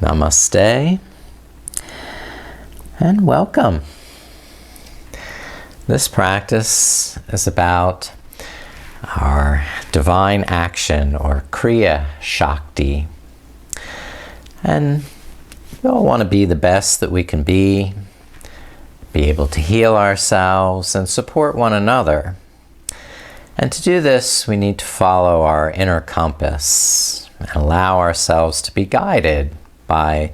Namaste and welcome. This practice is about our divine action or Kriya Shakti. And we all want to be the best that we can be able to heal ourselves and support one another. And to do this, we need to follow our inner compass and allow ourselves to be guided by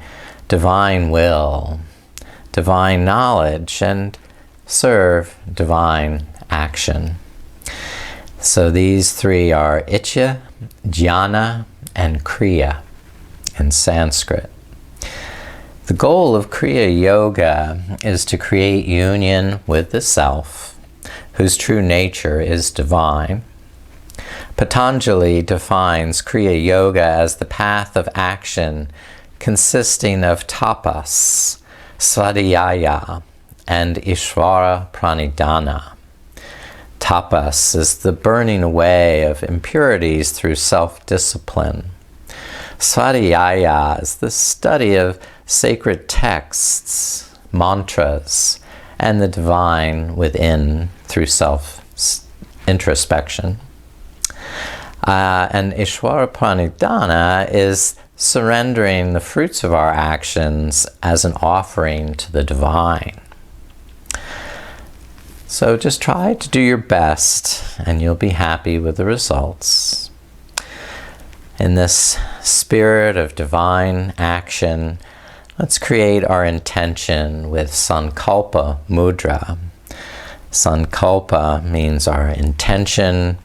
divine will, divine knowledge, and serve divine action. So these three are Iccha, Jnana, and Kriya in Sanskrit. The goal of Kriya Yoga is to create union with the self, whose true nature is divine. Patanjali defines Kriya Yoga as the path of action consisting of Tapas, Svādhyāya, and Ishvara pranidhana. Tapas is the burning away of impurities through self-discipline. Svādhyāya is the study of sacred texts, mantras, and the divine within through self-introspection. And Ishvara pranidhana is surrendering the fruits of our actions as an offering to the divine. So just try to do your best and you'll be happy with the results. In this spirit of divine action, let's create our intention with Sankalpa Mudra. Sankalpa means our intention,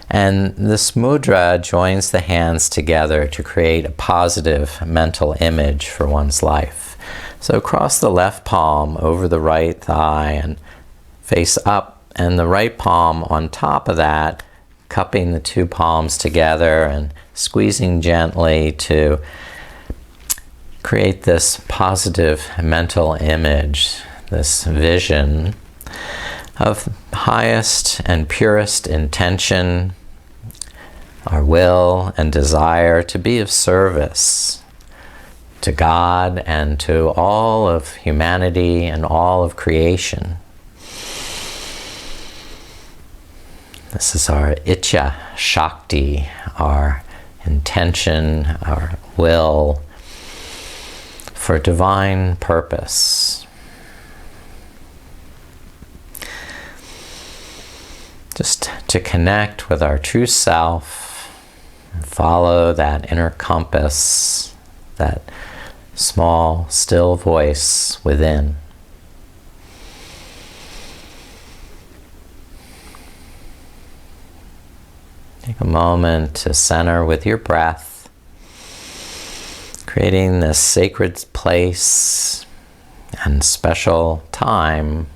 and this mudra joins the hands together to create a positive mental image for one's life. So cross the left palm over the right thigh and face up, and the right palm on top of that, cupping the two palms together and squeezing gently to create this positive mental image, this vision of highest and purest intention, our will and desire to be of service to God and to all of humanity and all of creation. This is our Iccha Shakti, our intention, our will for divine purpose. Just to connect with our true self, and follow that inner compass, that small, still voice within. Take a moment to center with your breath, creating this sacred place and special time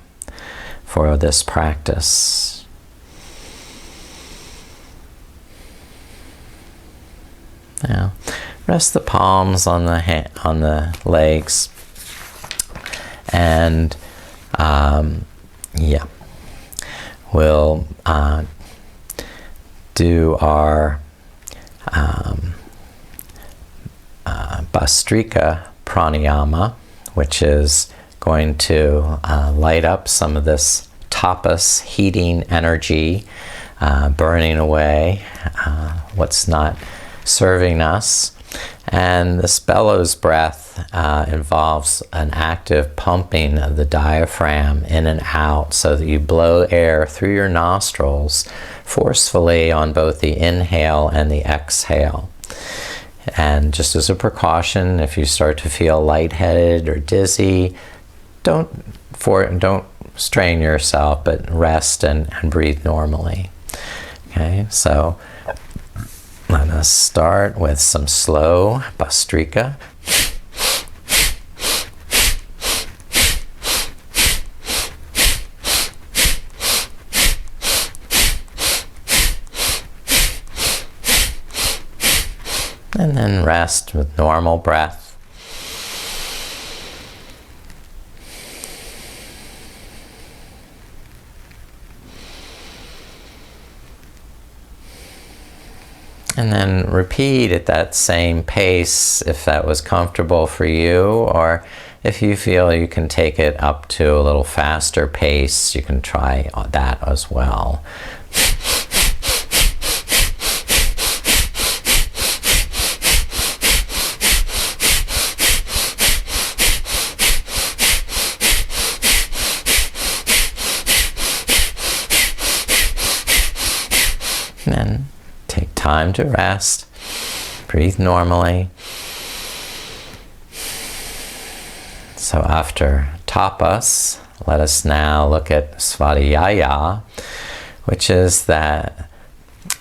for this practice. Now, rest the palms on the legs, and we'll do our Bhastrika pranayama, which is going to light up some of this tapas heating energy, burning away what's not serving us. And this bellows breath involves an active pumping of the diaphragm in and out so that you blow air through your nostrils forcefully on both the inhale and the exhale. And just as a precaution, if you start to feel lightheaded or dizzy, don't strain yourself, but rest and breathe normally. Okay, so let us start with some slow Bhastrika. And then rest with normal breath. And then repeat at that same pace if that was comfortable for you, or if you feel you can take it up to a little faster pace, you can try that as well. And then take time to rest. Breathe normally. So after Tapas, let us now look at Svādhyāya, which is that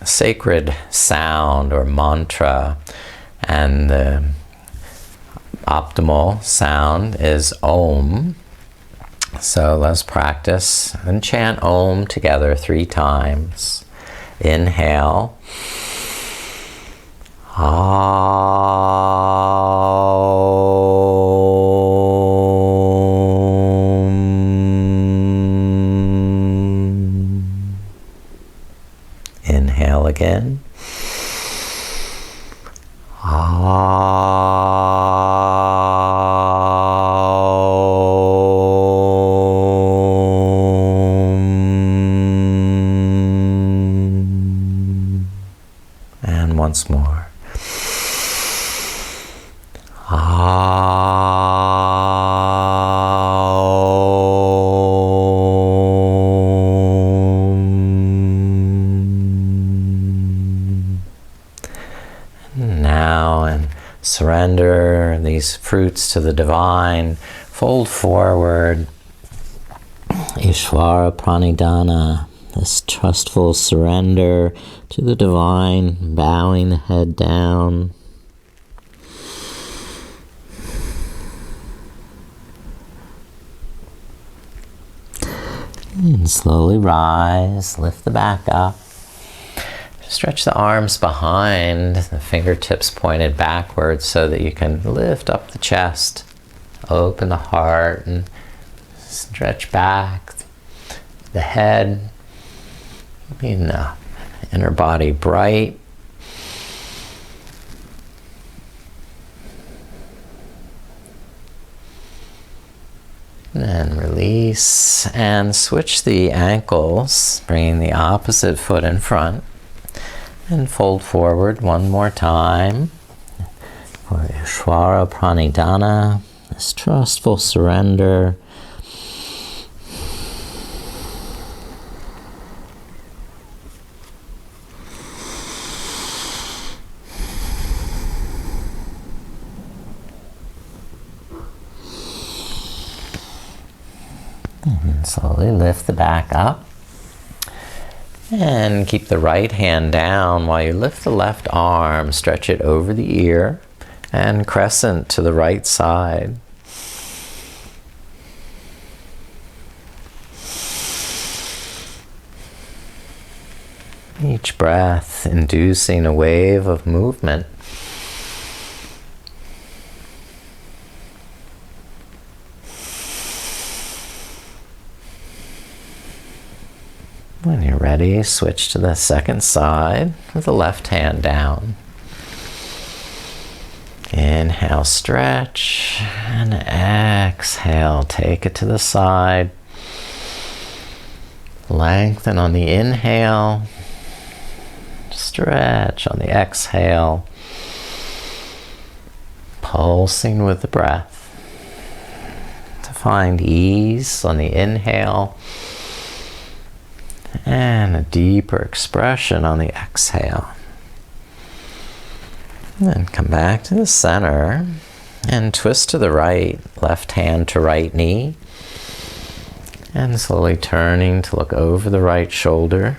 sacred sound or mantra, and the optimal sound is Om. So let's practice and chant Om together 3 times. Inhale. Inhale again. And once more. Now, and surrender these fruits to the divine. Fold forward. Ishvara pranidhana. This trustful surrender to the divine, bowing the head down. And slowly rise, lift the back up. Stretch the arms behind, the fingertips pointed backwards so that you can lift up the chest, open the heart, and stretch back the head, keeping the inner body bright. Then release and switch the ankles, bringing the opposite foot in front. And fold forward one more time for Ishvara pranidhana, this trustful surrender. And slowly lift the back up. And keep the right hand down while you lift the left arm. Stretch it over the ear and crescent to the right side. Each breath inducing a wave of movement. When you're ready, switch to the second side with the left hand down. Inhale, stretch, and exhale, take it to the side. Lengthen on the inhale, stretch on the exhale, pulsing with the breath. To find ease on the inhale, and a deeper expression on the exhale. And then come back to the center and twist to the right, left hand to right knee. And slowly turning to look over the right shoulder.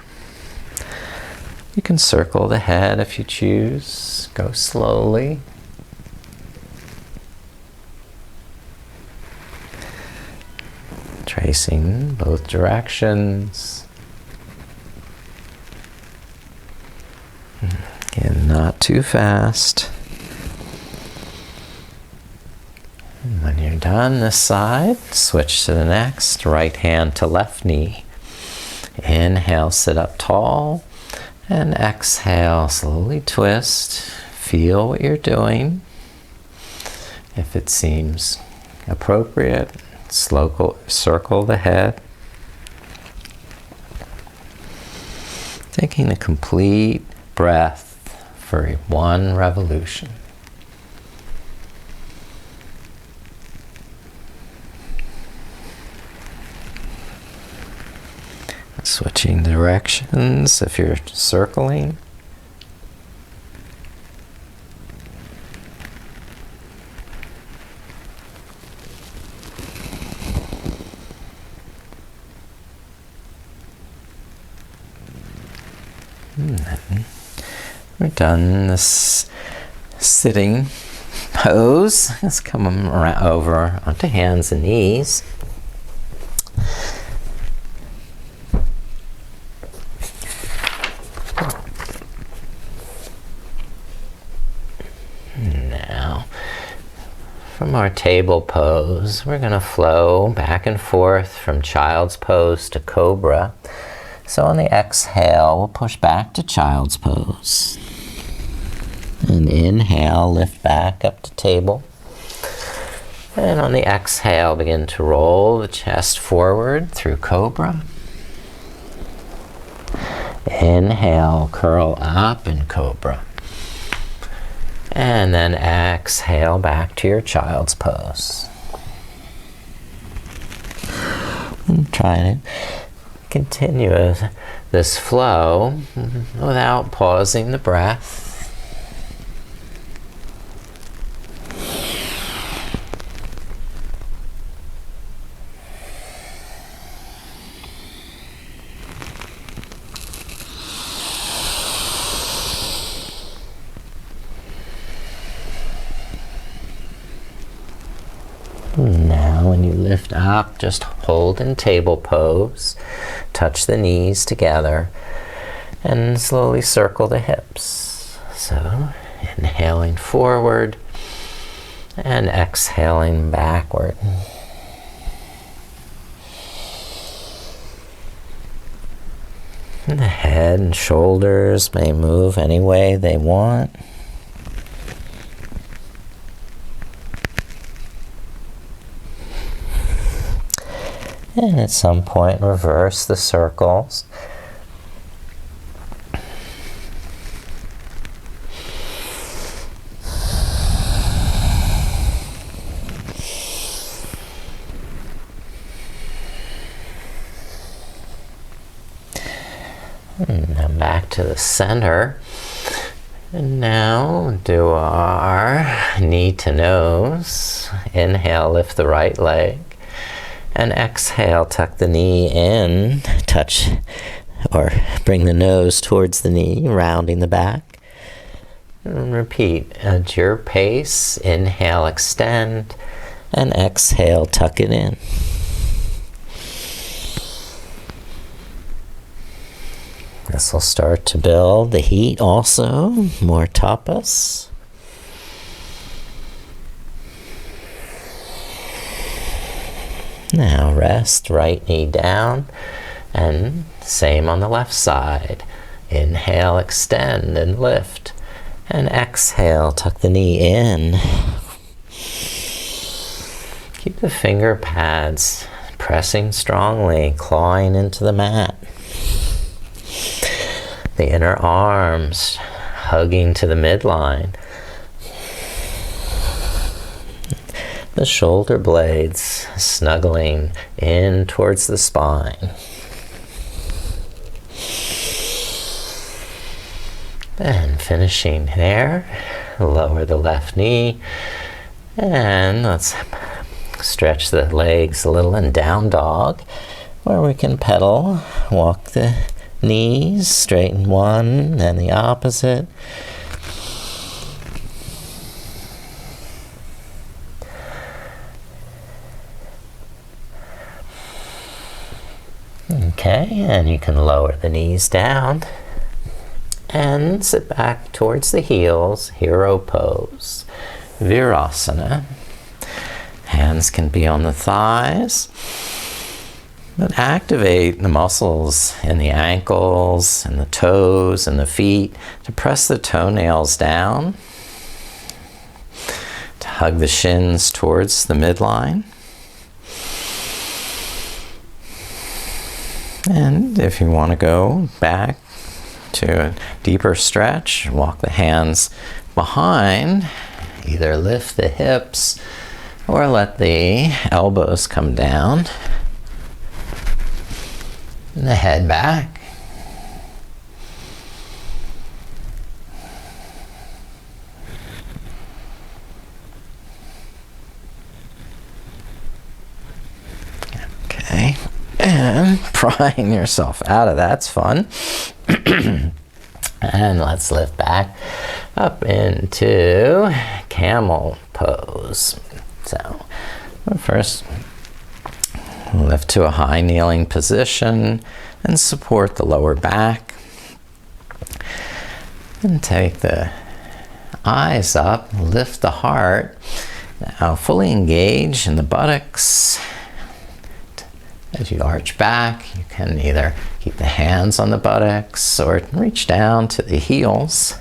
You can circle the head if you choose. Go slowly. Tracing both directions. Again, not too fast. And when you're done this side, switch to the next. Right hand to left knee. Inhale, sit up tall. And exhale, slowly twist. Feel what you're doing. If it seems appropriate, circle the head. Taking a complete breath for one revolution. Switching directions if you're circling. And then we're done this sitting pose. Let's come over onto hands and knees. Now, from our table pose, we're going to flow back and forth from child's pose to cobra. So on the exhale, we'll push back to child's pose. And inhale, lift back up to table. And on the exhale, begin to roll the chest forward through cobra. Inhale, curl up in cobra. And then exhale back to your child's pose. And try to continue this flow without pausing the breath. Now when you lift up, just hold in table pose, touch the knees together, and slowly circle the hips. So inhaling forward and exhaling backward. And the head and shoulders may move any way they want. And at some point, reverse the circles. And then back to the center. And now do our knee to nose. Inhale, lift the right leg. And exhale, tuck the knee in, touch or bring the nose towards the knee, rounding the back. And repeat at your pace. Inhale, extend, and exhale, tuck it in. This will start to build the heat also, more tapas. Now rest, right knee down, and same on the left side. Inhale, extend and lift, and exhale, tuck the knee in. Keep the finger pads pressing strongly, clawing into the mat. The inner arms hugging to the midline. The shoulder blades snuggling in towards the spine. And finishing there, lower the left knee. And let's stretch the legs a little in down dog, where we can pedal, walk the knees, straighten one and the opposite. Okay, and you can lower the knees down and sit back towards the heels, hero pose, Virasana. Hands can be on the thighs. But activate the muscles in the ankles and the toes and the feet to press the toenails down, to hug the shins towards the midline. And if you want to go back to a deeper stretch, walk the hands behind, either lift the hips or let the elbows come down. And the head back. Okay, and prying yourself out of that's fun. And let's lift back up into camel pose. So first, lift to a high kneeling position and support the lower back. And take the eyes up, lift the heart. Now fully engage in the buttocks. As you arch back, you can either keep the hands on the buttocks or reach down to the heels.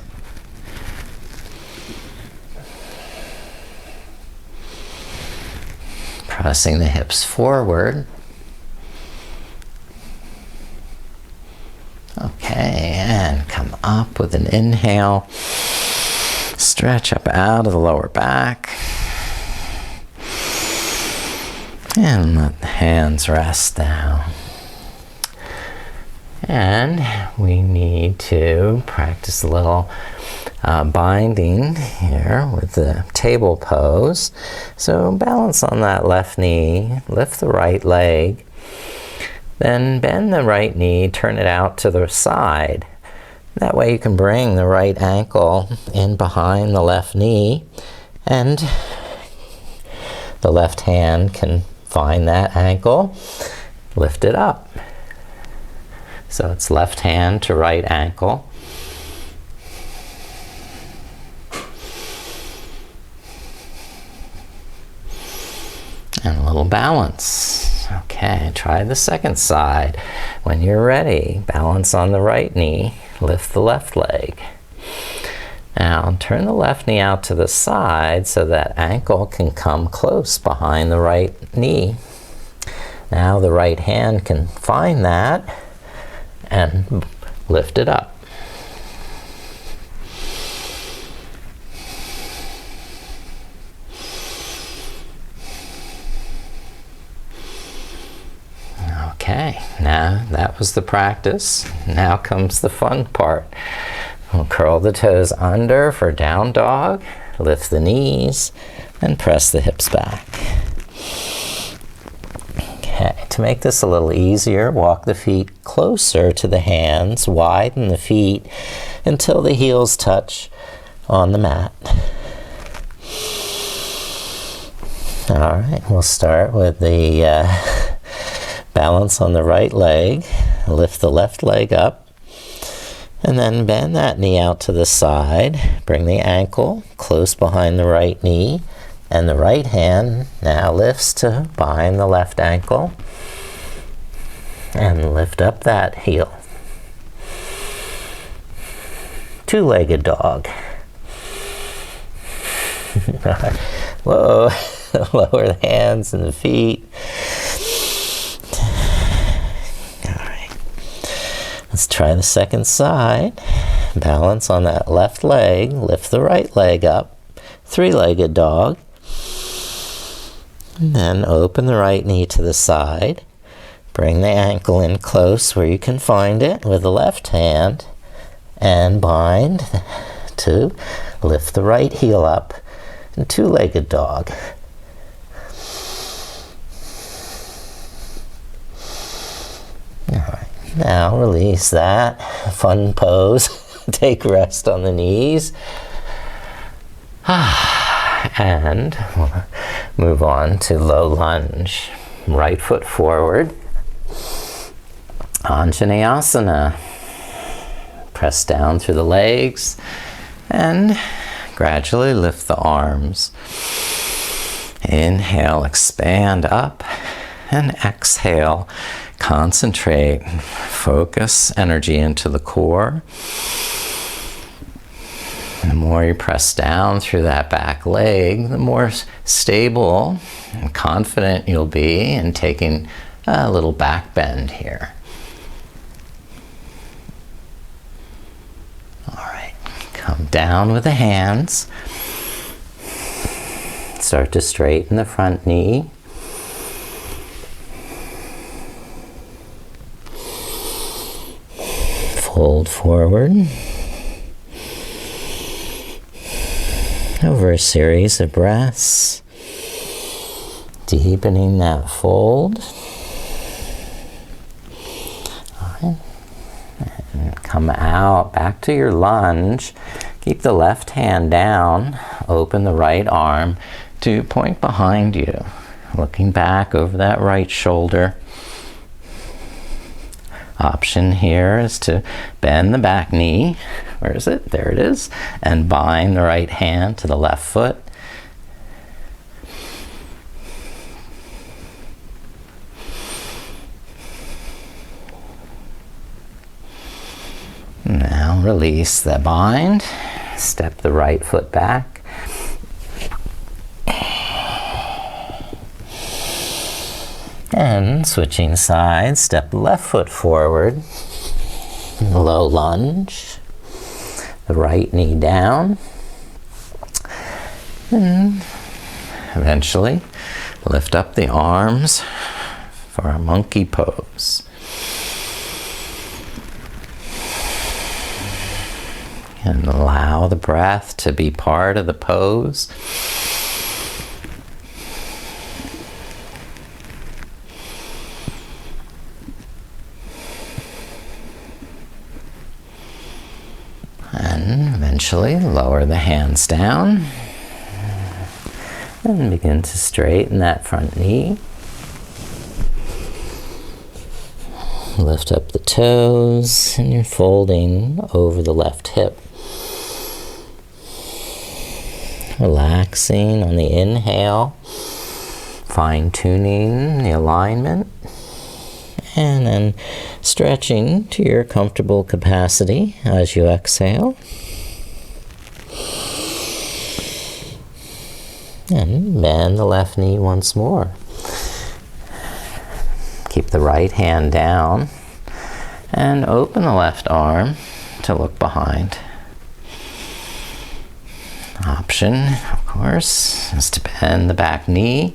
Pressing the hips forward. Okay, and come up with an inhale. Stretch up out of the lower back. And let the hands rest down. And we need to practice a little binding here with the table pose. So balance on that left knee, lift the right leg, then bend the right knee, turn it out to the side. That way you can bring the right ankle in behind the left knee, and the left hand can find that ankle, lift it up. So it's left hand to right ankle. And a little balance. Okay, try the second side. When you're ready, balance on the right knee, lift the left leg. Now turn the left knee out to the side so that ankle can come close behind the right knee. Now the right hand can find that and lift it up. Okay, now that was the practice. Now comes the fun part. We'll curl the toes under for down dog, lift the knees, and press the hips back. Okay, to make this a little easier, walk the feet closer to the hands, widen the feet until the heels touch on the mat. All right, we'll start with the balance on the right leg, lift the left leg up, and then bend that knee out to the side. Bring the ankle close behind the right knee, and the right hand now lifts to behind the left ankle, and lift up that heel. Two-legged dog. Whoa, lower the hands and the feet. Let's try the second side. Balance on that left leg, lift the right leg up, three-legged dog. And then open the right knee to the side. Bring the ankle in close where you can find it with the left hand, and bind to lift the right heel up, and two-legged dog. All right. Now release that fun pose. Take rest on the knees. And we'll move on to low lunge. Right foot forward. Anjaneyasana. Press down through the legs and gradually lift the arms. Inhale, expand up And exhale, concentrate, focus energy into the core. The more you press down through that back leg, the more stable and confident you'll be in taking a little back bend here. All right, come down with the hands. Start to straighten the front knee. Fold forward. Over a series of breaths, deepening that fold. All right. And come out, back to your lunge. Keep the left hand down, open the right arm to point behind you, looking back over that right shoulder. Option here is to bend the back knee. Where is it? There it is. And bind the right hand to the left foot. Now release the bind. Step the right foot back. And switching sides, step the left foot forward. Low lunge. The right knee down. And eventually lift up the arms for a monkey pose. And allow the breath to be part of the pose. And eventually lower the hands down and begin to straighten that front knee. Lift up the toes and you're folding over the left hip. Relaxing on the inhale, fine-tuning the alignment, and then stretching to your comfortable capacity as you exhale. And bend the left knee once more. Keep the right hand down and open the left arm to look behind. Option, of course, is to bend the back knee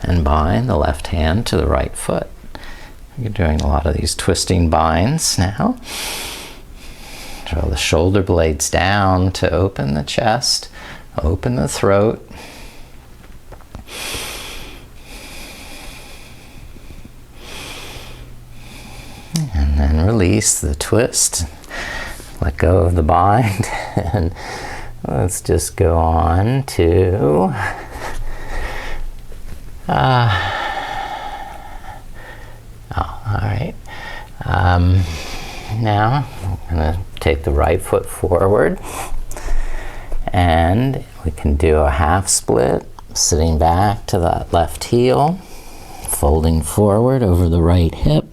and bind the left hand to the right foot. You're doing a lot of these twisting binds now. Draw the shoulder blades down to open the chest, open the throat. And then release the twist. Let go of the bind. And let's just go on to all right. Now I'm going to take the right foot forward and we can do a half split, sitting back to that left heel, folding forward over the right hip.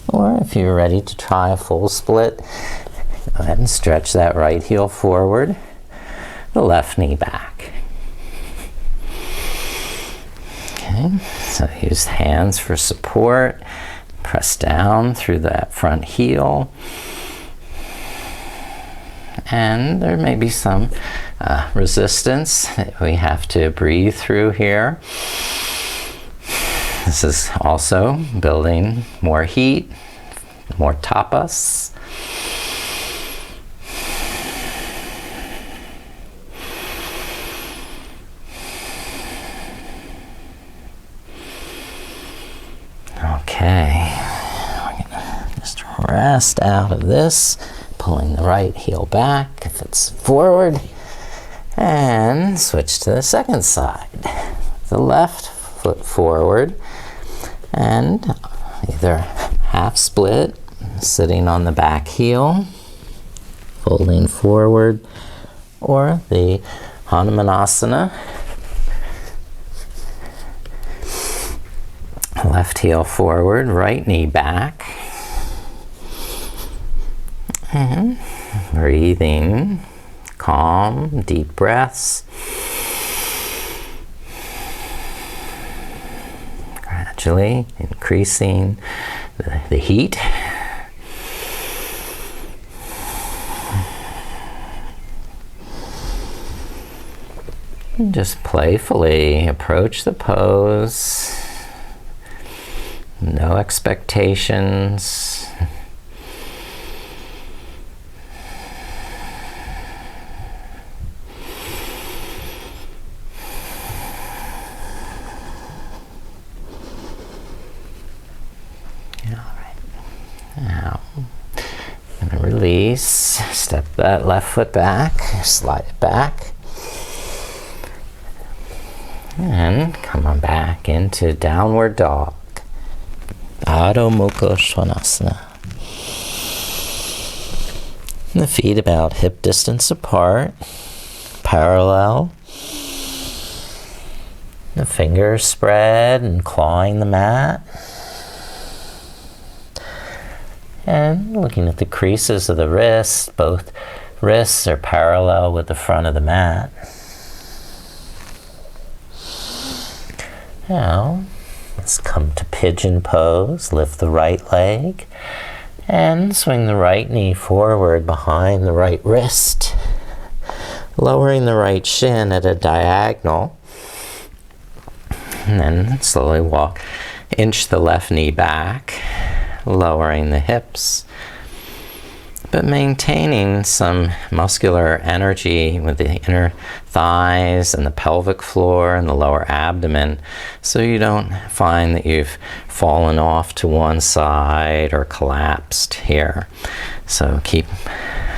Or if you're ready to try a full split, go ahead and stretch that right heel forward, the left knee back. Okay, so use hands for support. Press down through that front heel. And there may be some resistance that we have to breathe through here. This is also building more heat, more tapas. Okay, we're gonna just rest out of this, pulling the right heel back if it's forward, and switch to the second side. The left foot forward, and either half split, sitting on the back heel, folding forward, or the Hanumanasana. Left heel forward, right knee back. And breathing, calm, deep breaths. Gradually increasing the heat. And just playfully approach the pose. No expectations. Now, I'm going to release, step that left foot back, slide it back, and come on back into downward dog. Adho Mukha Svanasana. The feet about hip distance apart, parallel. The fingers spread and clawing the mat. And looking at the creases of the wrists, both wrists are parallel with the front of the mat. Now, let's come to pigeon pose. Lift the right leg and swing the right knee forward behind the right wrist, lowering the right shin at a diagonal. And then slowly inch the left knee back, lowering the hips, but maintaining some muscular energy with the inner thighs and the pelvic floor and the lower abdomen, so you don't find that you've fallen off to one side or collapsed here. So keep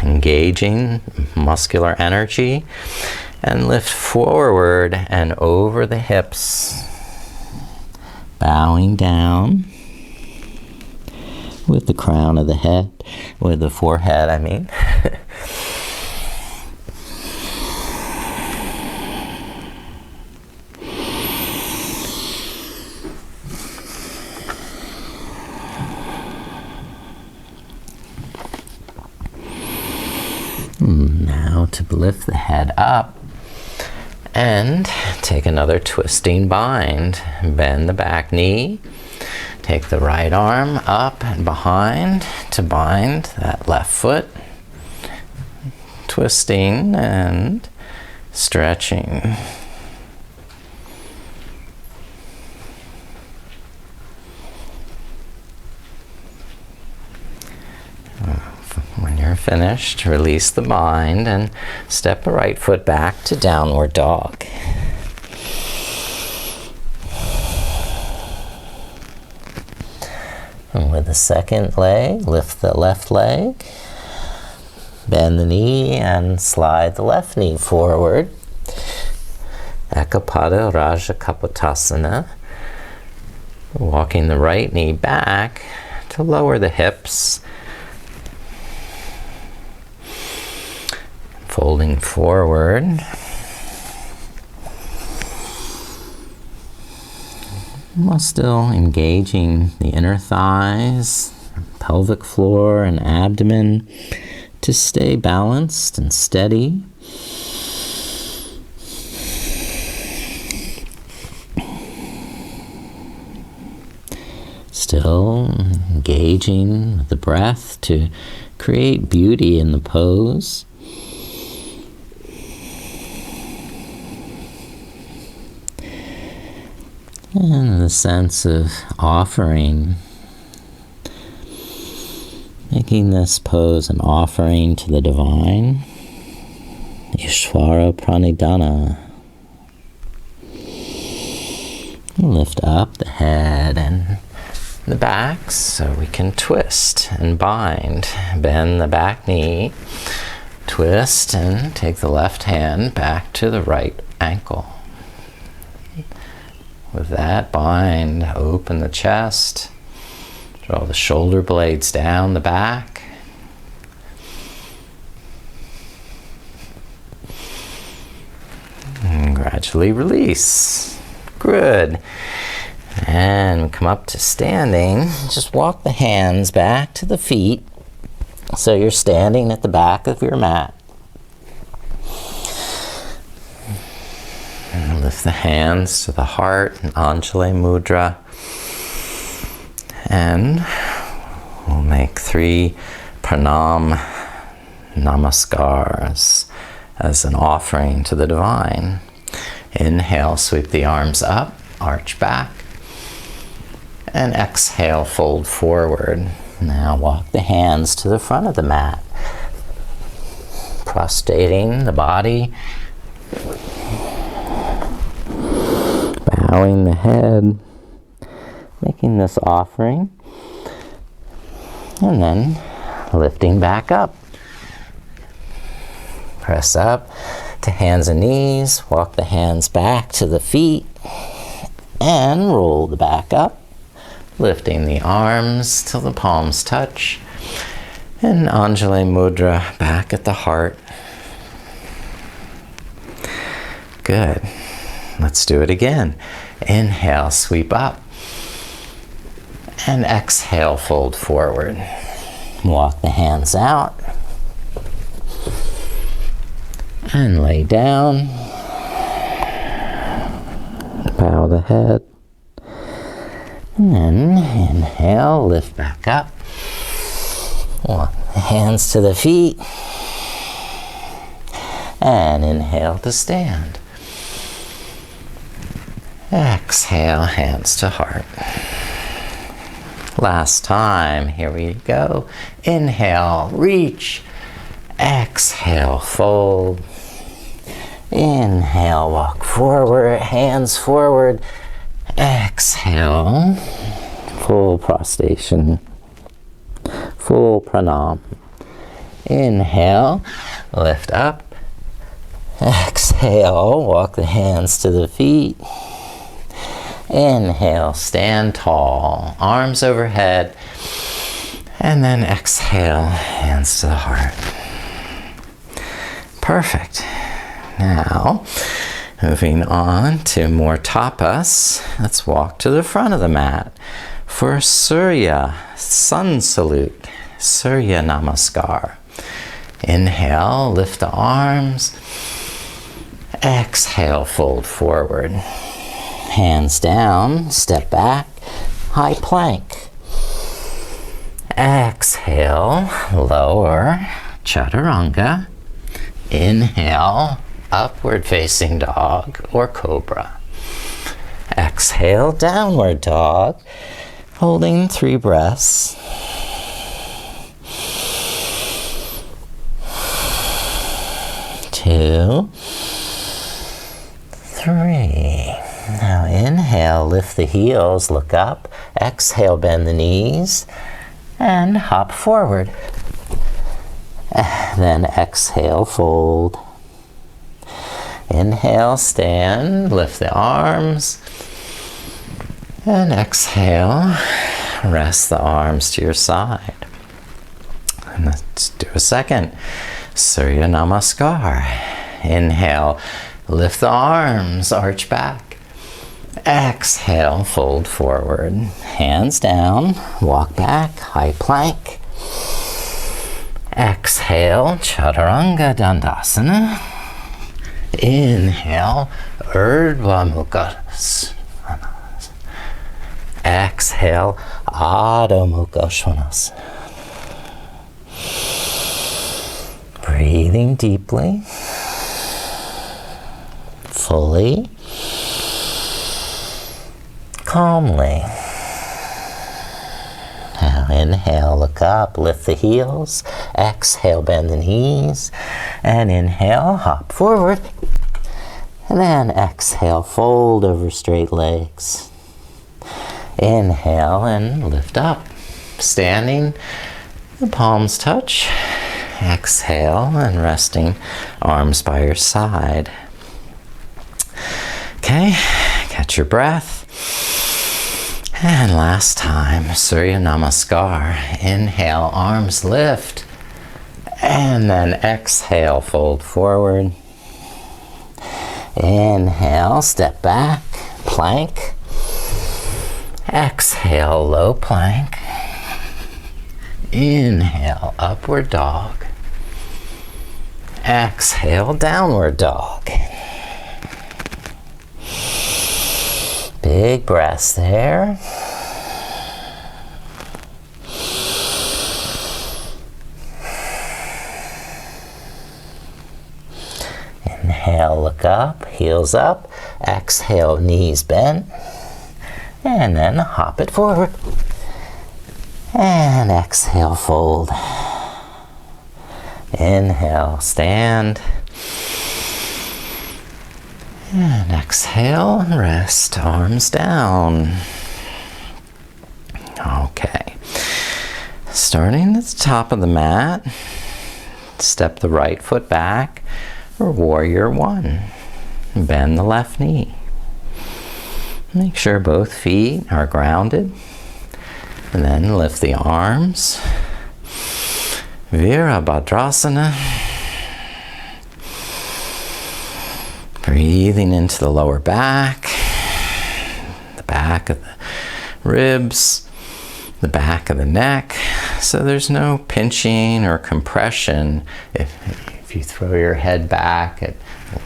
engaging muscular energy and lift forward and over the hips, bowing down with the crown of the head, with the forehead, I mean. Now to lift the head up and take another twisting bind. Bend the back knee. Take the right arm up and behind to bind that left foot. Twisting and stretching. When you're finished, release the bind and step the right foot back to downward dog. And with the second leg, lift the left leg, bend the knee and slide the left knee forward. Ekapada Raja Kapotasana. Walking the right knee back to lower the hips. Folding forward. While still engaging the inner thighs, pelvic floor, and abdomen to stay balanced and steady. Still engaging with the breath to create beauty in the pose. And the sense of offering, making this pose an offering to the divine. Ishvara pranidhana. Lift up the head and the back so we can twist and bind. Bend the back knee, twist, and take the left hand back to the right ankle. With that, bind, open the chest, draw the shoulder blades down the back. And gradually release. Good. And come up to standing. Just walk the hands back to the feet. So you're standing at the back of your mat. And lift the hands to the heart, Anjali Mudra. And we'll make 3 pranam namaskars as an offering to the divine. Inhale, sweep the arms up, arch back. And exhale, fold forward. Now walk the hands to the front of the mat, prostrating the body, bowing the head, making this offering, and then lifting back up. Press up to hands and knees, walk the hands back to the feet, and roll the back up. Lifting the arms till the palms touch. And Anjali Mudra back at the heart. Good. Let's do it again. Inhale, sweep up. And exhale, fold forward. Walk the hands out. And lay down. Bow the head. And then inhale, lift back up. Walk the hands to the feet. And inhale to stand. Exhale, hands to heart. Last time, here we go. Inhale, reach. Exhale, fold. Inhale, walk forward, hands forward. Exhale, full prostration, full pranam. Inhale, lift up. Exhale, walk the hands to the feet. Inhale, stand tall, arms overhead. And then exhale, hands to the heart. Perfect. Now, moving on to more tapas, let's walk to the front of the mat for Surya, sun salute, Surya Namaskar. Inhale, lift the arms. Exhale, fold forward. Hands down, step back, high plank. Exhale, lower, chaturanga. Inhale, upward facing dog or cobra. Exhale, downward dog, holding 3 breaths. Two, 3. Now inhale, lift the heels, look up. Exhale, bend the knees and hop forward. Then exhale, fold. Inhale, stand, lift the arms. And exhale, rest the arms to your side. And let's do a second. Surya Namaskar. Inhale, lift the arms, arch back. Exhale, fold forward. Hands down, walk back, high plank. Exhale, chaturanga dandasana. Inhale, Urdhva Mukha Svanasana. Exhale, Adho Mukha Svanasana. Breathing deeply, fully, calmly. Now inhale, look up, lift the heels. Exhale, bend the knees. And inhale, hop forward. And then exhale, fold over straight legs. Inhale and lift up. Standing, the palms touch. Exhale and resting, arms by your side. Okay, catch your breath. And last time, Surya Namaskar. Inhale, arms lift. And then exhale, fold forward. Inhale, step back, plank. Exhale, low plank. Inhale, upward dog. Exhale, downward dog. Big breaths there. Inhale, look up, heels up. Exhale, knees bent. And then hop it forward. And exhale, fold. Inhale, stand. And exhale, rest, arms down. Okay. Starting at the top of the mat, step the right foot back for warrior one. Bend the left knee. Make sure both feet are grounded. And then lift the arms. Virabhadrasana. Breathing into the lower back, the back of the ribs, the back of the neck. So there's no pinching or compression. If you throw your head back, it will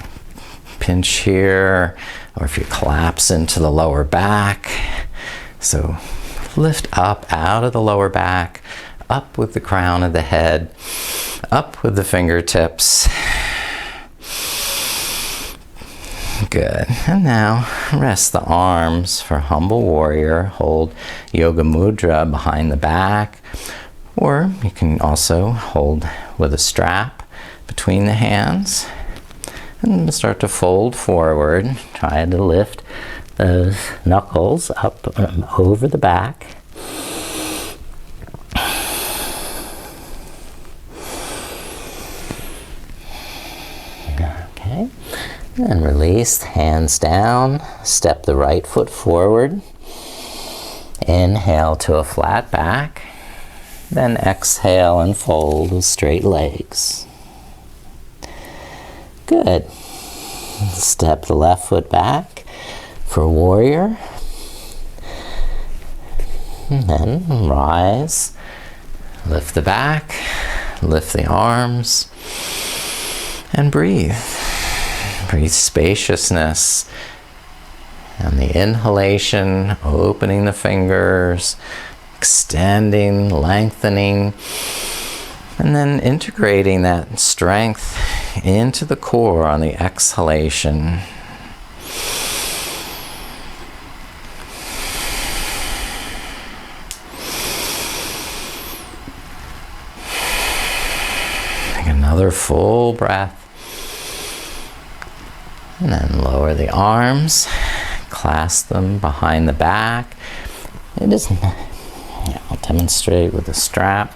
pinch here, or if you collapse into the lower back. So lift up out of the lower back, up with the crown of the head, up with the fingertips. Good. And now rest the arms for humble warrior. Hold yoga mudra behind the back, or you can also hold with a strap between the hands and start to fold forward. Try to lift those knuckles up over the back. Okay. And release, hands down, step the right foot forward. Inhale to a flat back. Then exhale and fold with straight legs. Good. Step the left foot back for warrior. And then rise. Lift the back, lift the arms, and breathe. Breathe spaciousness. And the inhalation, opening the fingers, extending, lengthening, and then integrating that strength into the core on the exhalation. Take another full breath. And then lower the arms, clasp them behind the back. I'll demonstrate with the strap.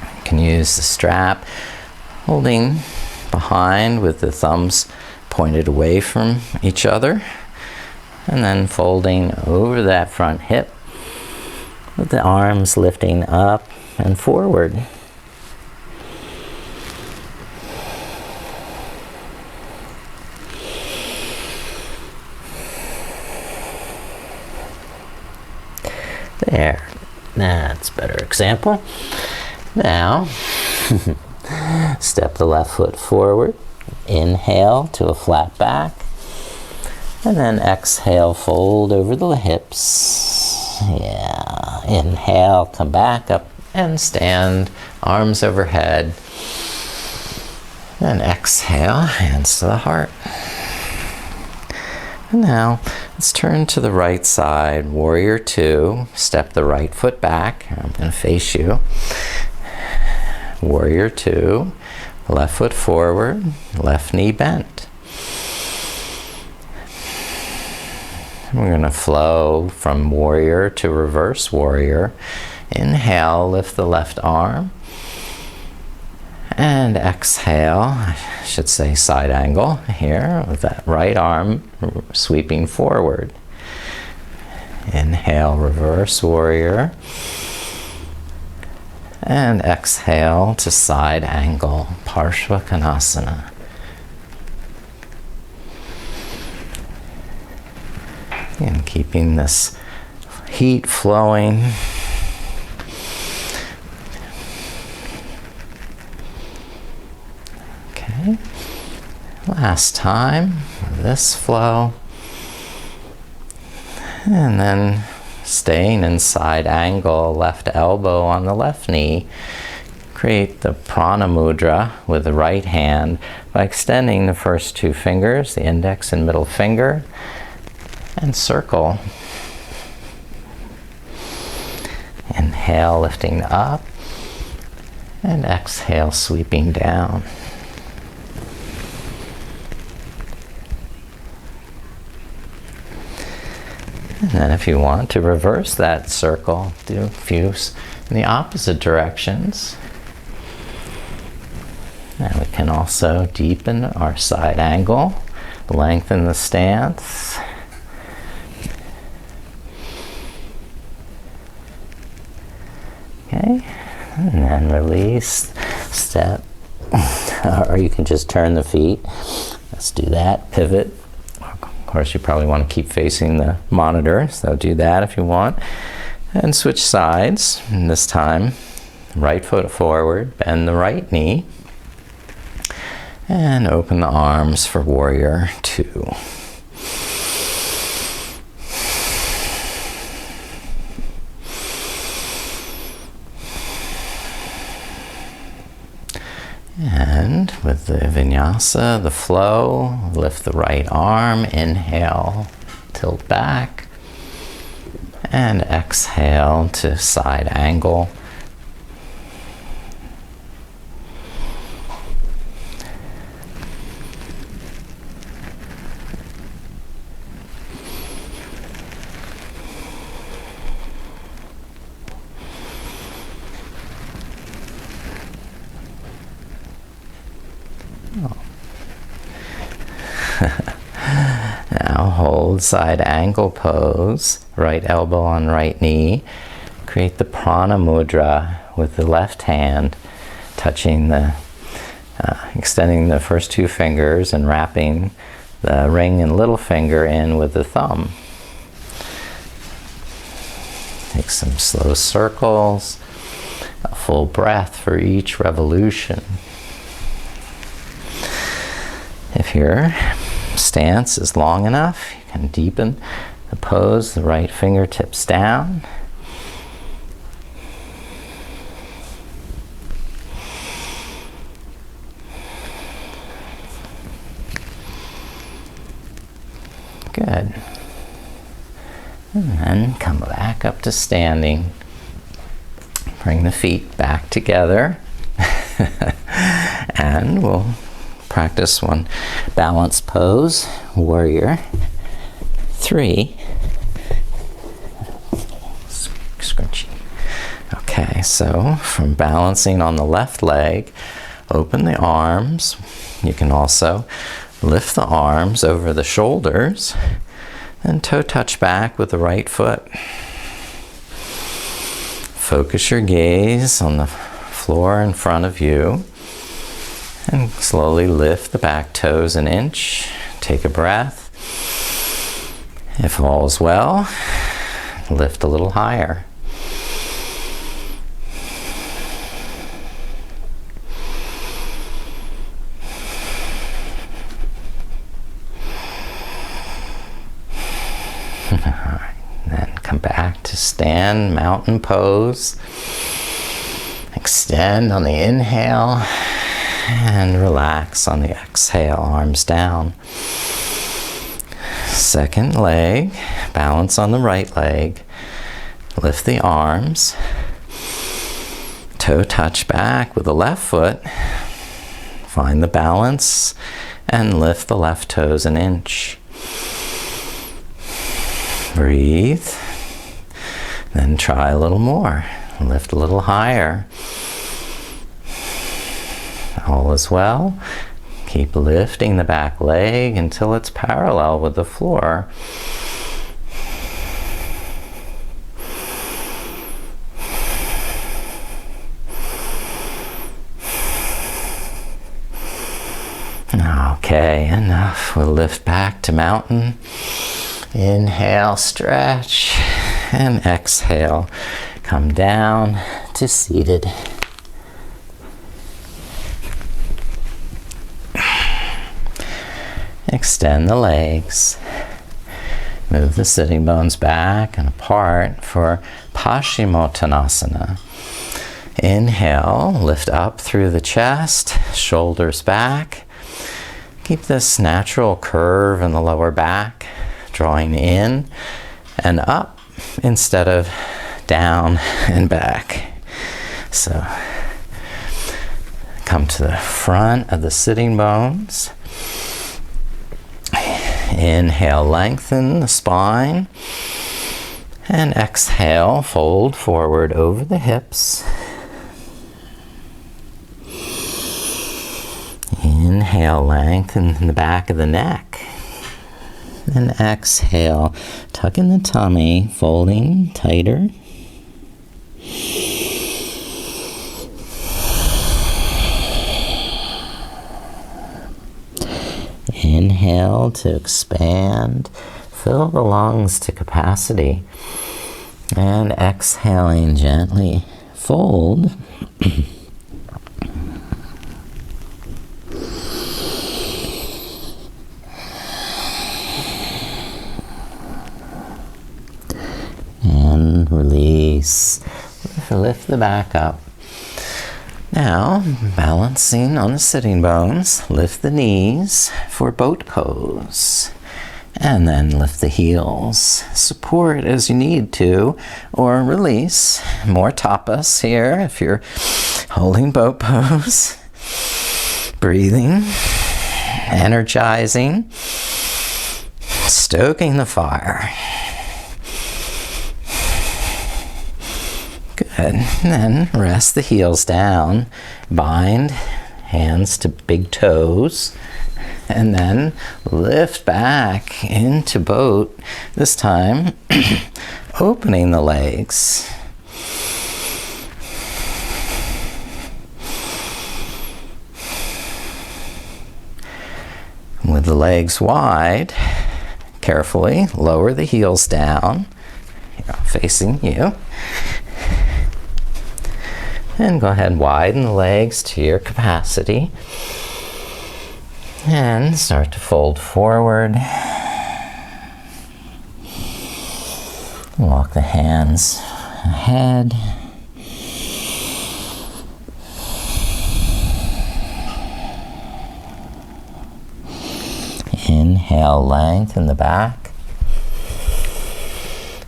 You can use the strap, holding behind with the thumbs pointed away from each other, and then folding over that front hip with the arms lifting up and forward. There, that's a better example. Now, step the left foot forward, inhale to a flat back, and then exhale, fold over the hips. Yeah, inhale, come back up and stand, arms overhead. Then exhale, hands to the heart. And now, let's turn to the right side, warrior two. Step the right foot back. I'm going to face you. Warrior two. Left foot forward, left knee bent. We're going to flow from warrior to reverse warrior. Inhale, lift the left arm. And exhale, I should say side angle here, with that right arm sweeping forward. Inhale, reverse warrior. And exhale to side angle, Parshvakonasana. And keeping this heat flowing. Okay. Last time, this flow. And then staying in side angle, left elbow on the left knee. Create the prana mudra with the right hand by extending the first two fingers, the index and middle finger, and circle. Inhale, lifting up, and exhale, sweeping down. And then if you want to reverse that circle, do a few in the opposite directions. And we can also deepen our side angle, lengthen the stance. Okay, and then release, step, or you can just turn the feet. Let's do that, pivot. Of course, you probably want to keep facing the monitor, so do that if you want. And switch sides, and this time, right foot forward, bend the right knee. And open the arms for warrior two. And with the vinyasa, the flow, lift the right arm, inhale, tilt back, and exhale to side angle. Now hold side angle pose, right elbow on right knee. Create the prana mudra with the left hand touching the, extending the first two fingers and wrapping the ring and little finger in with the thumb. Take some slow circles, a full breath for each revolution. If your stance is long enough, you can deepen the pose, the right fingertips down. Good. And then come back up to standing. Bring the feet back together. And we'll practice one balance pose, warrior three. Scrunchy. Okay, so from balancing on the left leg, open the arms. You can also lift the arms over the shoulders and toe touch back with the right foot. Focus your gaze on the floor in front of you. And slowly lift the back toes an inch. Take a breath. If all is well, lift a little higher. All right, then come back to stand, mountain pose. Extend on the inhale. And relax on the exhale, arms down. Second leg, balance on the right leg. Lift the arms. Toe touch back with the left foot. Find the balance and lift the left toes an inch. Breathe. Then try a little more. Lift a little higher. All is well. Keep lifting the back leg until it's parallel with the floor. Okay, enough. We'll lift back to mountain. Inhale, stretch. And exhale, come down to seated. Extend the legs. Move the sitting bones back and apart for Paschimottanasana. Inhale, lift up through the chest, shoulders back. Keep this natural curve in the lower back, drawing in and up instead of down and back. So come to the front of the sitting bones. Inhale, lengthen the spine. And exhale, fold forward over the hips. Inhale, lengthen the back of the neck. And exhale, tuck in the tummy, folding tighter. Inhale to expand, fill the lungs to capacity. And exhaling gently, fold. And release. Lift the back up. Now, balancing on the sitting bones, lift the knees for boat pose. And then lift the heels. Support as you need to, or release. More tapas here if you're holding boat pose. Breathing, energizing, stoking the fire. Good. And then rest the heels down. Bind hands to big toes. And then lift back into boat. This time, opening the legs. With the legs wide, carefully lower the heels down, facing you. And go ahead and widen the legs to your capacity. And start to fold forward. Walk the hands ahead. Inhale, lengthen the back.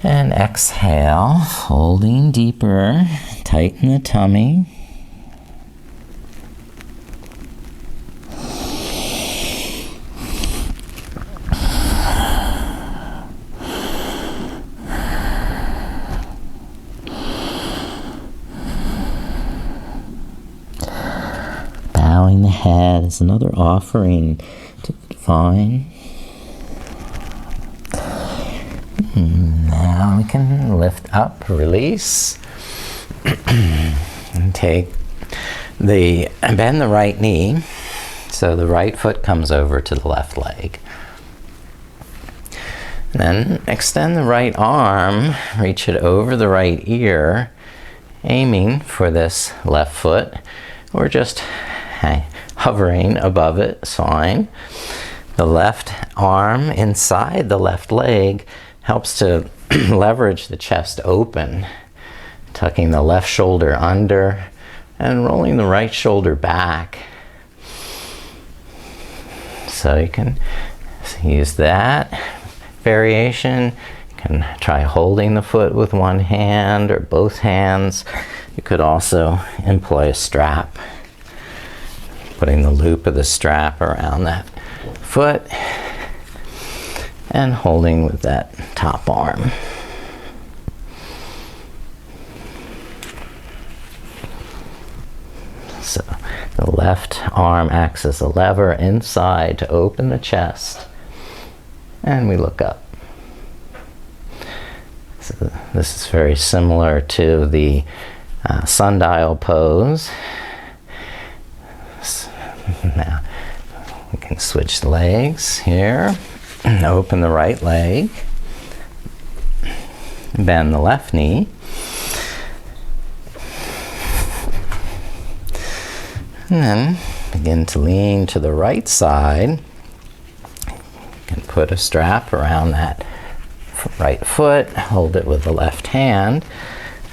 And exhale, folding deeper. Tighten the tummy. Bowing the head is another offering to the divine. Now we can lift up, release, and bend the right knee so the right foot comes over to the left leg. Then extend the right arm, reach it over the right ear, aiming for this left foot, or just hovering above it, it's fine. The left arm inside the left leg helps to leverage the chest open, tucking the left shoulder under and rolling the right shoulder back. So you can use that variation. You can try holding the foot with one hand or both hands. You could also employ a strap, putting the loop of the strap around that foot and holding with that top arm. So the left arm acts as a lever inside to open the chest, and we look up. So this is very similar to the sundial pose. So now we can switch the legs here and open the right leg. Bend the left knee. And then begin to lean to the right side. You can put a strap around that right foot, hold it with the left hand.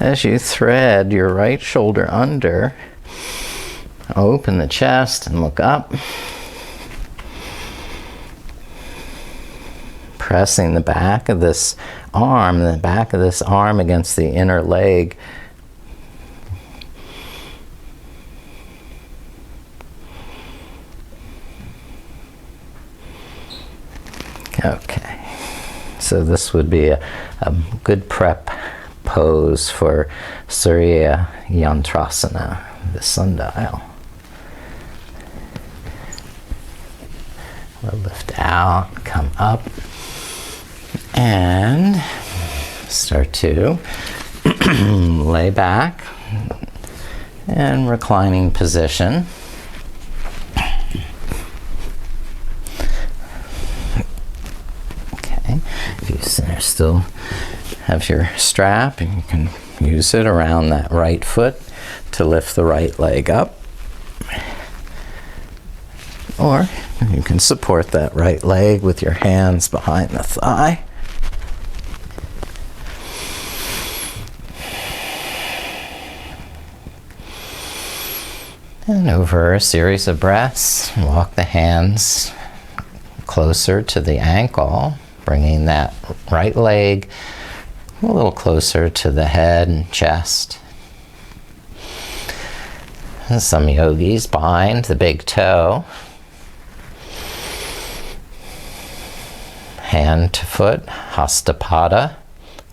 As you thread your right shoulder under, open the chest and look up. Pressing the back of this arm, against the inner leg. Okay, so this would be a good prep pose for Surya Yantrasana, the sundial. We'll lift out, come up, and start to lay back in reclining position. Okay, if you still have your strap, and you can use it around that right foot to lift the right leg up. Or you can support that right leg with your hands behind the thigh. And over a series of breaths, walk the hands closer to the ankle, bringing that right leg a little closer to the head and chest. And some yogis bind the big toe, hand to foot, Hastapada,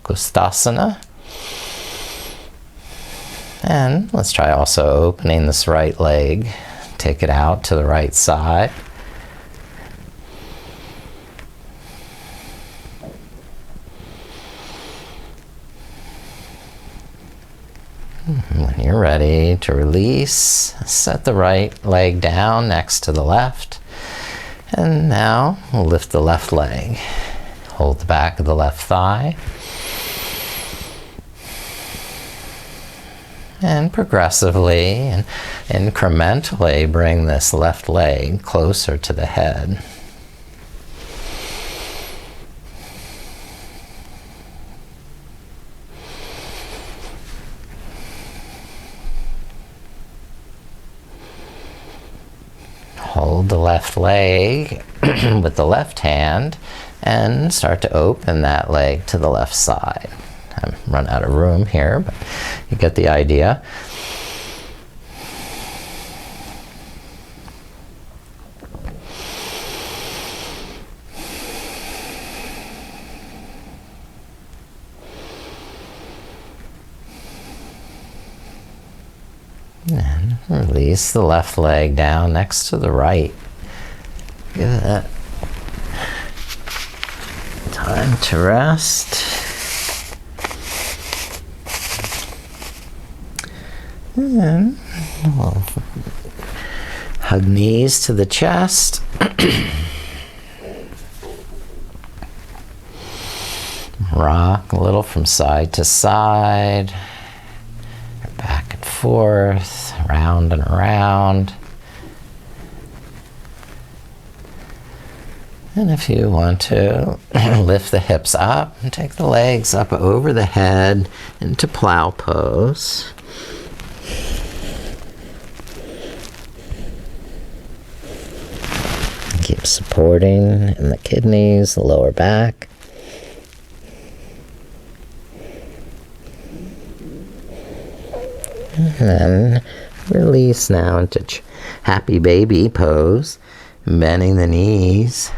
Gustasana. And let's try also opening this right leg. Take it out to the right side. When you're ready to release, set the right leg down next to the left. And now we'll lift the left leg. Hold the back of the left thigh. And progressively and incrementally bring this left leg closer to the head. Hold the left leg with the left hand and start to open that leg to the left side. I've run out of room here, but you get the idea. And release the left leg down next to the right. Give that time to rest. And we'll hug knees to the chest. Rock a little from side to side. Back and forth, round and around. And if you want to, lift the hips up and take the legs up over the head into plow pose. Keep supporting in the kidneys, the lower back. And then release now into happy baby pose, bending the knees.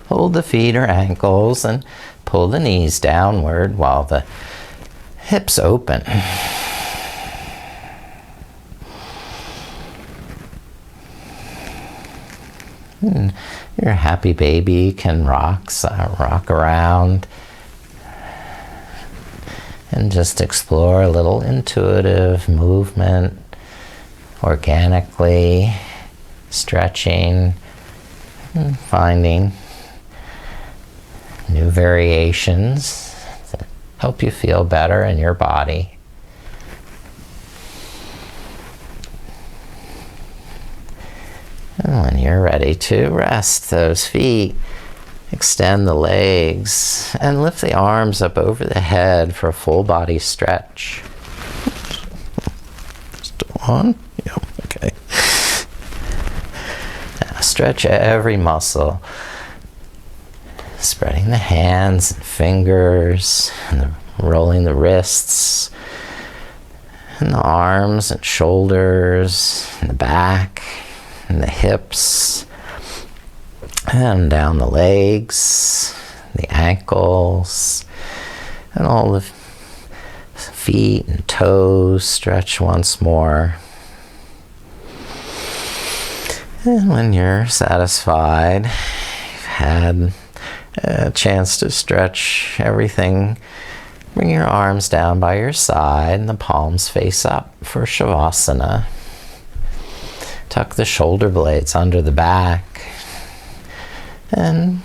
Hold the feet or ankles and pull the knees downward while the hips open. And your happy baby can rock around and just explore a little intuitive movement, organically stretching and finding new variations that help you feel better in your body. And when you're ready to rest those feet, extend the legs and lift the arms up over the head for a full body stretch. Still on? Yeah, okay. Now stretch every muscle, spreading the hands and fingers, and rolling the wrists, and the arms and shoulders, and the back, and the hips, and down the legs, the ankles, and all the feet and toes. Stretch once more. And when you're satisfied, you've had a chance to stretch everything, bring your arms down by your side and the palms face up for Shavasana. Tuck the shoulder blades under the back and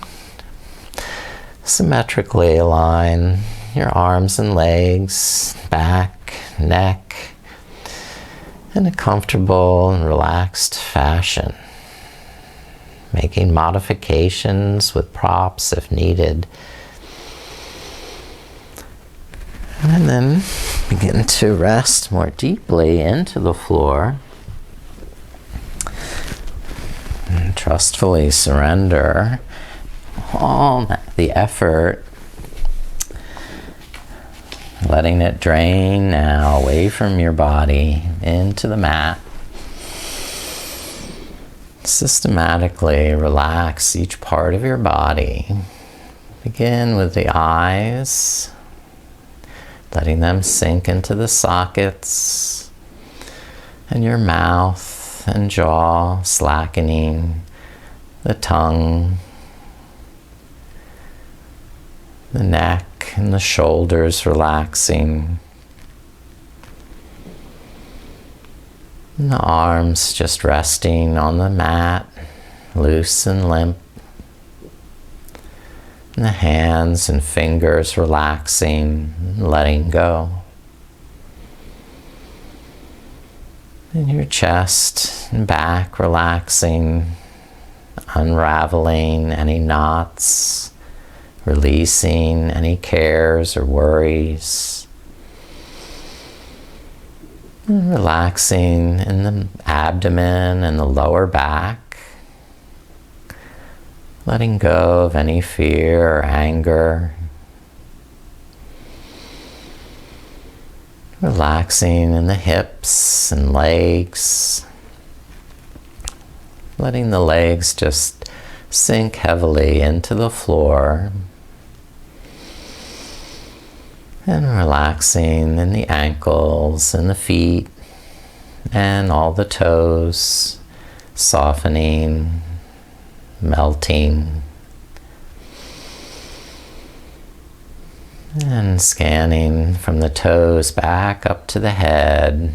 symmetrically align your arms and legs, back, neck, in a comfortable and relaxed fashion. Making modifications with props if needed. And then begin to rest more deeply into the floor. And trustfully surrender all the effort, letting it drain now away from your body into the mat. Systematically relax each part of your body. Begin with the eyes, letting them sink into the sockets, and your mouth and jaw slackening, the tongue, the neck and the shoulders relaxing, and the arms just resting on the mat, loose and limp, and the hands and fingers relaxing and letting go. And your chest and back relaxing, unraveling any knots, releasing any cares or worries. And relaxing in the abdomen and the lower back, letting go of any fear or anger. Relaxing in the hips and legs, letting the legs just sink heavily into the floor, and relaxing in the ankles and the feet and all the toes, softening, melting. And scanning from the toes back up to the head,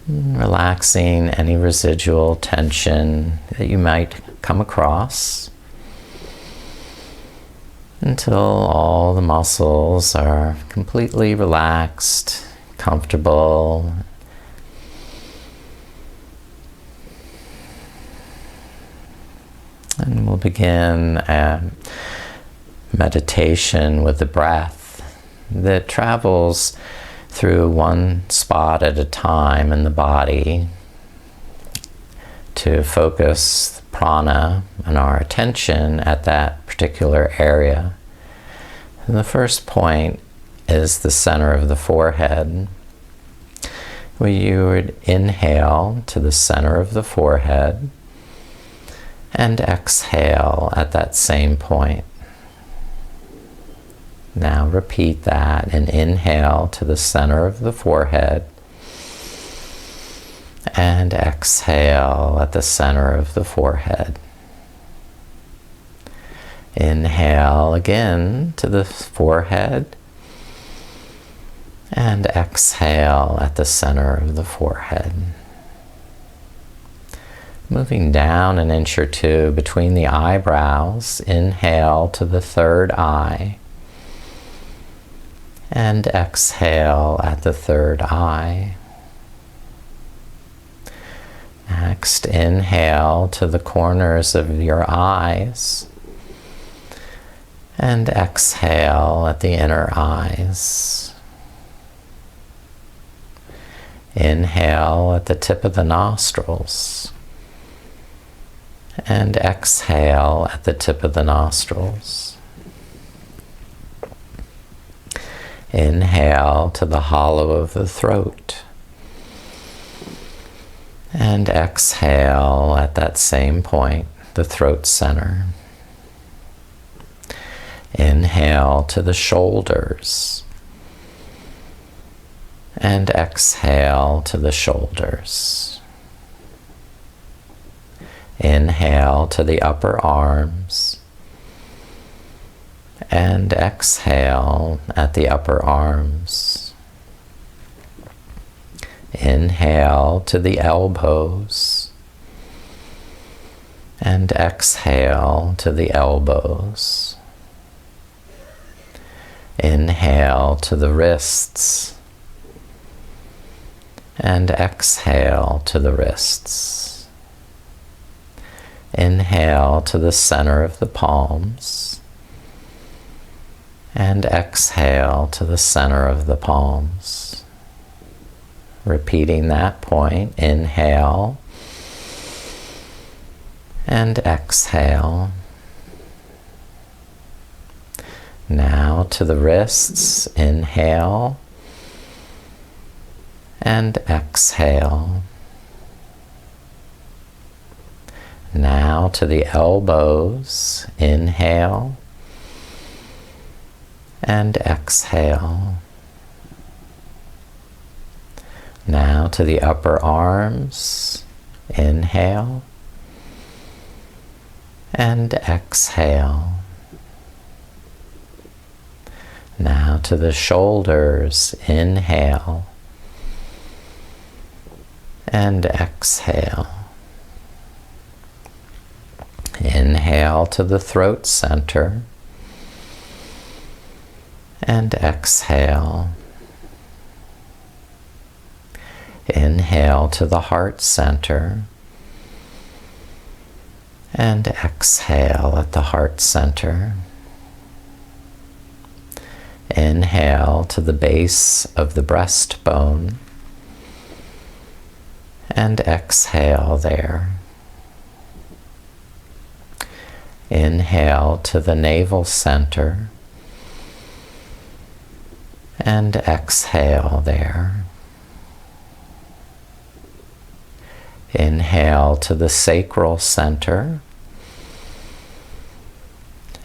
relaxing any residual tension that you might come across until all the muscles are completely relaxed, comfortable. And we'll begin a meditation with the breath that travels through one spot at a time in the body to focus prana and our attention at that particular area. And the first point is the center of the forehead, where you would inhale to the center of the forehead and exhale at that same point. Now repeat that and inhale to the center of the forehead and exhale at the center of the forehead. Inhale again to the forehead and exhale at the center of the forehead. Moving down an inch or two between the eyebrows, inhale to the third eye. And exhale at the third eye. Next, inhale to the corners of your eyes. And exhale at the inner eyes. Inhale at the tip of the nostrils. And exhale at the tip of the nostrils. Inhale to the hollow of the throat. And exhale at that same point, the throat center. Inhale to the shoulders. And exhale to the shoulders. Inhale to the upper arms. And exhale at the upper arms. Inhale to the elbows. And exhale to the elbows. Inhale to the wrists. And exhale to the wrists. Inhale to the center of the palms. And exhale to the center of the palms. Repeating that point, inhale and exhale. Now to the wrists, inhale and exhale. Now to the elbows, inhale and exhale. Now to the upper arms, inhale and exhale. Now to the shoulders, inhale and exhale. Inhale to the throat center and exhale. Inhale to the heart center and exhale at the heart center. Inhale to the base of the breastbone and exhale there. Inhale to the navel center and exhale there. Inhale to the sacral center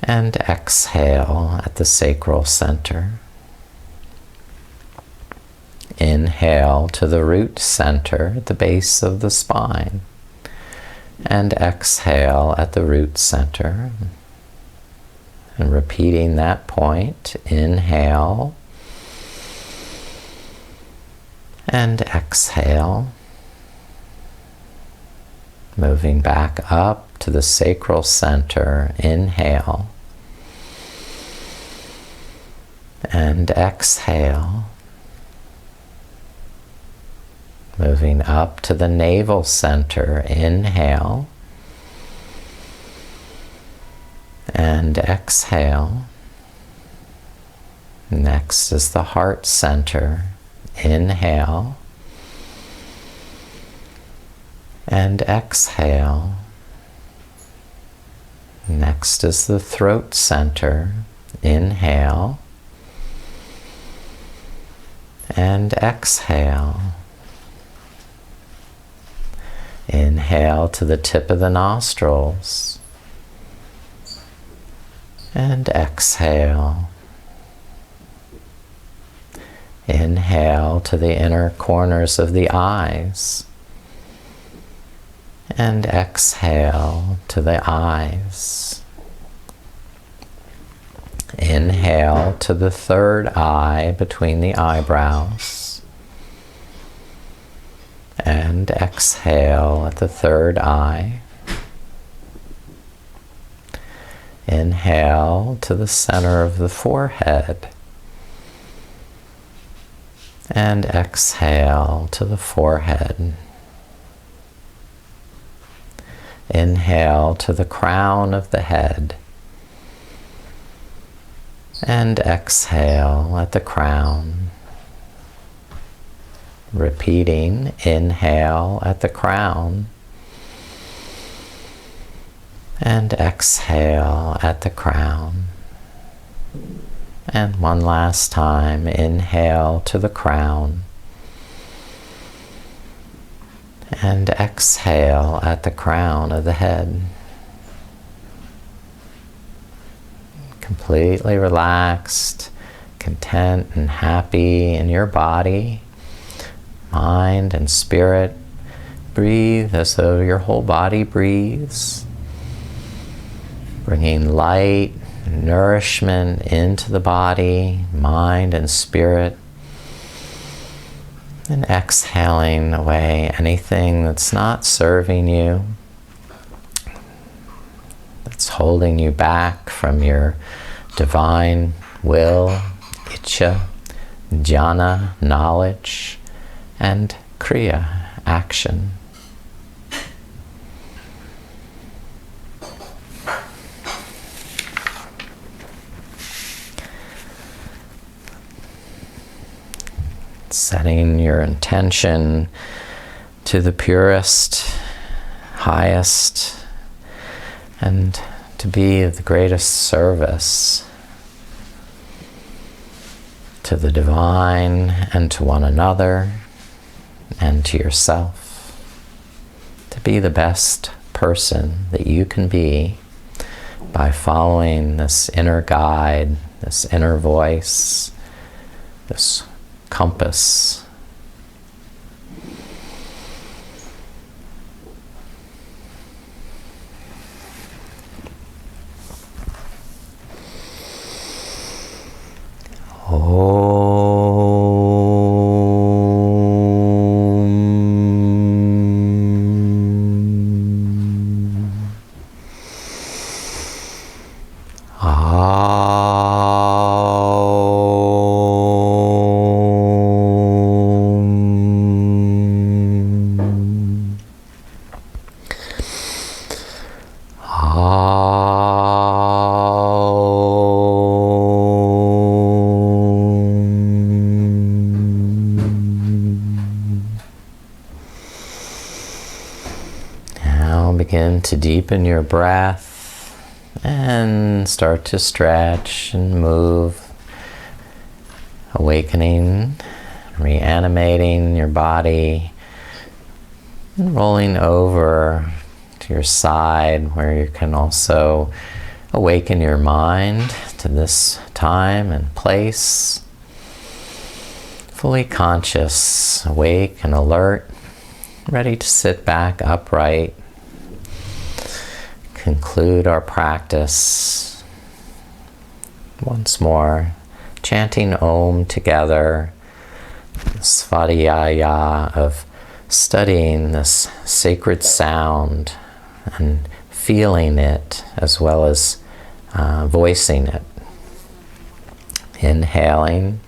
and exhale at the sacral center. Inhale to the root center at the base of the spine and exhale at the root center. And repeating that point, inhale and exhale. Moving back up to the sacral center, inhale and exhale. Moving up to the navel center, inhale and exhale. Next is the heart center, inhale and exhale. Next is the throat center, inhale and exhale. Inhale to the tip of the nostrils and exhale. Inhale to the inner corners of the eyes and exhale to the eyes. Inhale to the third eye between the eyebrows. And exhale at the third eye. Inhale to the center of the forehead. And exhale to the forehead. Inhale to the crown of the head. And exhale at the crown. Repeating, inhale at the crown. And exhale at the crown. And one last time, inhale to the crown. And exhale at the crown of the head. Completely relaxed, content and happy in your body, mind and spirit. Breathe as though your whole body breathes, bringing light, nourishment into the body, mind and spirit. And exhaling away anything that's not serving you, that's holding you back from your divine will, Iccha, Jnana, knowledge, and Kriya, action. Setting your intention to the purest, highest, and to be of the greatest service to the divine and to one another and to yourself. To be the best person that you can be by following this inner guide, this inner voice, this compass. Begin to deepen your breath and start to stretch and move, awakening, reanimating your body, and rolling over to your side where you can also awaken your mind to this time and place, fully conscious, awake and alert, ready to sit back upright. Conclude our practice once more, chanting Om together, the Svādhyāya of studying this sacred sound and feeling it as well as voicing it. Inhaling.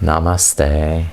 Namaste.